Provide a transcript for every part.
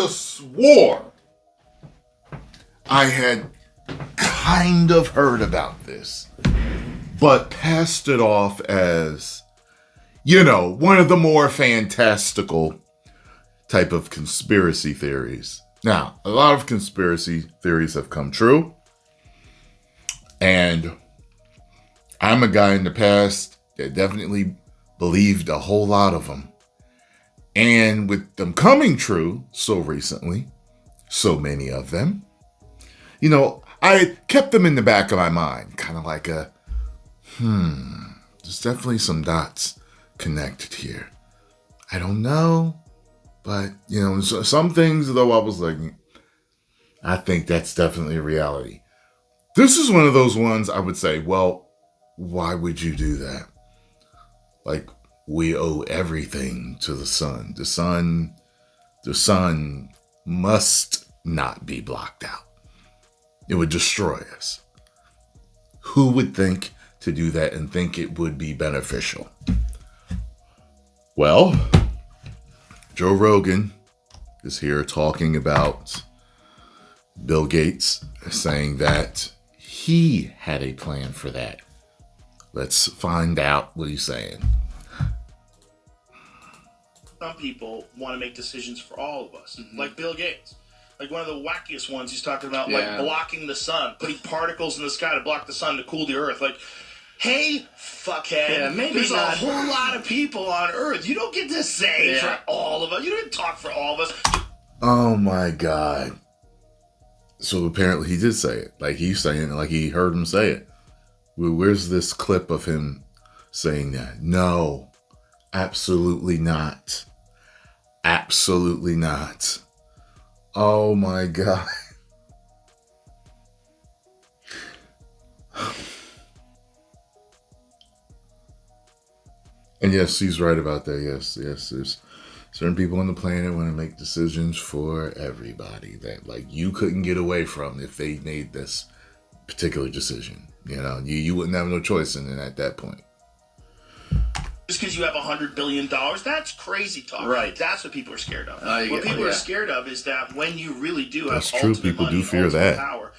have swore I had kind of heard about this, but passed it off as, one of the more fantastical type of conspiracy theories. Now, a lot of conspiracy theories have come true, and I'm a guy in the past that definitely believed a whole lot of them. And with them coming true so recently, so many of them, I kept them in the back of my mind, kind of like there's definitely some dots connected here. I don't know, but, some things, though, I was like, I think that's definitely a reality. This is one of those ones I would say, well, why would you do that? Like, we owe everything to the sun. The sun must not be blocked out. It would destroy us. Who would think to do that and think it would be beneficial? Well, Joe Rogan is here talking about Bill Gates, saying that he had a plan for that. Let's find out what he's saying. Some people want to make decisions for all of us, like Bill Gates. Like one of the wackiest ones, he's talking about like blocking the sun, putting particles in the sky to block the sun to cool the earth. Like, hey, fuckhead, there's a whole lot of people on Earth. You don't get to say for all of us. You don't talk for all of us. Oh my God. So apparently he did say it. Like he's saying it, like he heard him say it. Where's this clip of him saying that? No, absolutely not. Absolutely not. Oh my God. And yes, he's right about that. Yes. There's certain people on the planet want to make decisions for everybody that like you couldn't get away from if they made this particular decision. You wouldn't have no choice in it at that point. Just because you have $100 billion, that's crazy talk. Right. That's what people are scared of. What people are scared of is that when you really do have ultimate people money, do fear that. Power,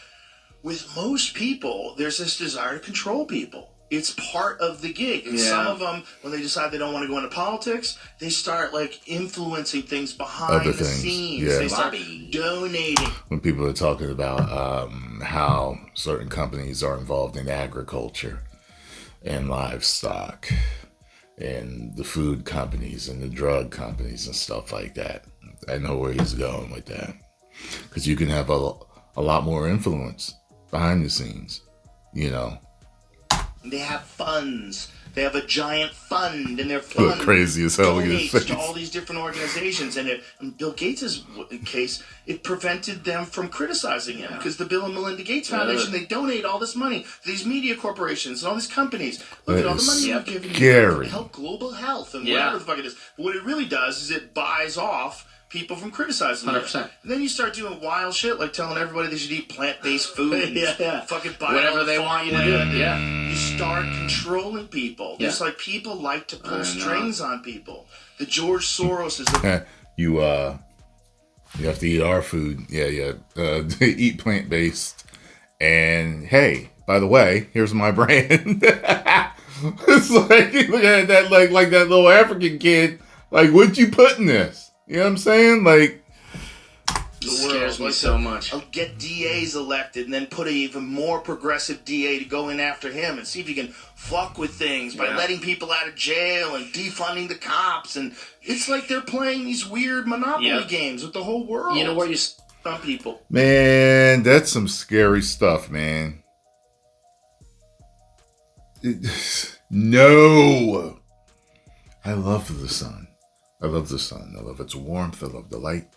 with most people, there's this desire to control people. It's part of the gig. And some of them, when they decide they don't want to go into politics, they start like influencing things behind the scenes. Yeah. They start donating. When people are talking about how certain companies are involved in agriculture and livestock and the food companies and the drug companies and stuff like that. I know where he's going with that. Because you can have a lot more influence behind the scenes, They have funds. They have a giant fund, and their fund crazy as hell donates to all these different organizations. And in Bill Gates' case, it prevented them from criticizing him because the Bill and Melinda Gates Foundation, they donate all this money to these media corporations and all these companies. Look at all the money you've given you to help global health and whatever the fuck it is. But what it really does is it buys off people from criticizing 100%. them. And then you start doing wild shit like telling everybody they should eat plant-based food. Fucking buy whatever they want you to do. You start controlling people. Just like people like to pull strings on people. The George Soros is you have to eat our food. Eat plant-based. And hey, by the way, here's my brand. It's like, look at that, like that little African kid. Like, what'd you put in this? You know what I'm saying? Like, it scares me so much. I'll get DAs elected and then put an even more progressive DA to go in after him and see if you can fuck with things by letting people out of jail and defunding the cops. And it's like they're playing these weird Monopoly games with the whole world. You know where you... Some people. Man, that's some scary stuff, man. No. I love the sun. I love the sun. I love its warmth. I love the light.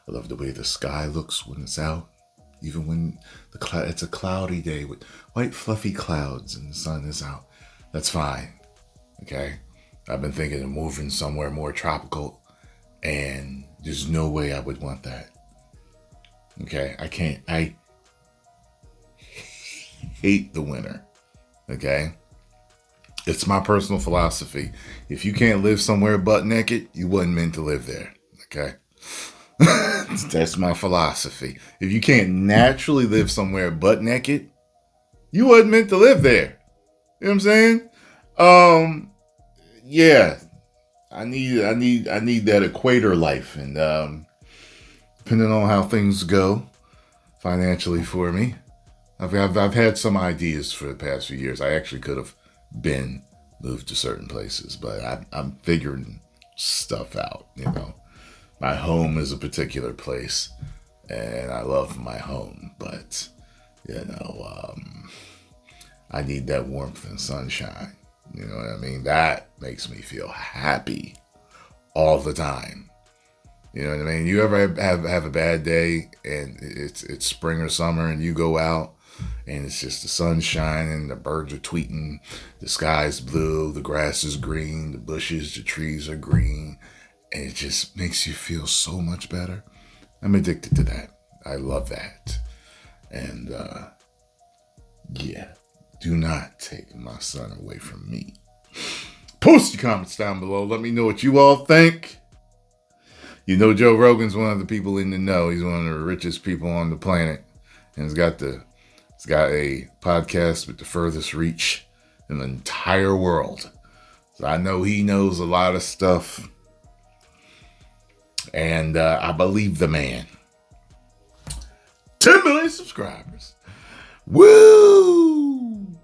I love the way the sky looks when it's out. Even when it's a cloudy day with white fluffy clouds and the sun is out. That's fine. Okay? I've been thinking of moving somewhere more tropical, and there's no way I would want that. Okay? I hate the winter. Okay? It's my personal philosophy. If you can't live somewhere butt naked, you wasn't meant to live there. Okay? That's my philosophy. If you can't naturally live somewhere butt naked, you wasn't meant to live there. You know what I'm saying? Yeah. I need that equator life, and depending on how things go financially for me, I've had some ideas for the past few years. I actually could have moved to certain places, but I'm figuring stuff out. You know, my home is a particular place, and I love my home, but I need that warmth and sunshine. You know what I mean? That makes me feel happy all the time. You know what I mean? You ever have a bad day and it's spring or summer and you go out and it's just the sun shining, the birds are tweeting, the sky's blue, the grass is green, the bushes, the trees are green, and it just makes you feel so much better. I'm addicted to that. I love that. And do not take my son away from me. Post your comments down below. Let me know what you all think. You know, Joe Rogan's one of the people in the know. He's one of the richest people on the planet, and he's got a podcast with the furthest reach in the entire world. So I know he knows a lot of stuff, and I believe the man. 10 million subscribers. Woo!